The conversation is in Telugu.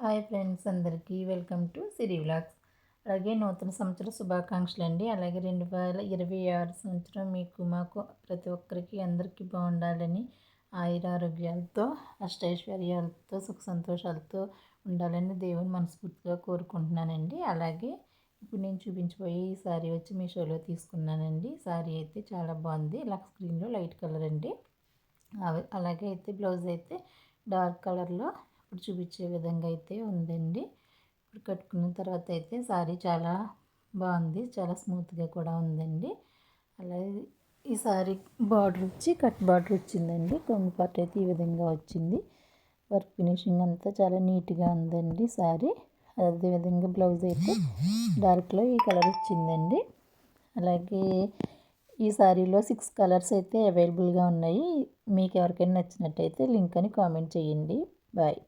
హాయ్ ఫ్రెండ్స్ అందరికీ వెల్కమ్ టు సిరి వ్లాగ్స్. అలాగే నూతన సంవత్సర శుభాకాంక్షలు అండి. అలాగే 2026 సంవత్సరం మీకు మాకు ప్రతి ఒక్కరికి అందరికీ బాగుండాలని, ఆయురారోగ్యాలతో అష్టైశ్వర్యాలతో సుఖ సంతోషాలతో ఉండాలని దేవుని మనస్ఫూర్తిగా కోరుకుంటున్నానండి. అలాగే ఇప్పుడు నేను చూపించబోయే ఈ శారీ వచ్చి మీషోలో తీసుకున్నానండి. శారీ అయితే చాలా బాగుంది. లక్స్ గ్రీన్లో లైట్ కలర్ అండి. అలాగే అయితే బ్లౌజ్ అయితే డార్క్ కలర్లో ఇప్పుడు చూపించే విధంగా అయితే ఉందండి. ఇప్పుడు కట్టుకున్న తర్వాత అయితే శారీ చాలా బాగుంది, చాలా స్మూత్గా కూడా ఉందండి. అలాగే ఈ శారీ బార్డర్ వచ్చి కట్ బార్డర్ వచ్చిందండి. కొంగు పార్ట్ అయితే ఈ విధంగా వచ్చింది. వర్క్ ఫినిషింగ్ అంతా చాలా నీట్గా ఉందండి శారీ. అదేవిధంగా బ్లౌజ్ అయితే డార్క్లో ఈ కలర్ వచ్చిందండి. అలాగే ఈ శారీలో 6 కలర్స్ అయితే అవైలబుల్గా ఉన్నాయి. మీకు ఎవరికైనా నచ్చినట్టయితే లింక్ అని కామెంట్ చేయండి. బాయ్.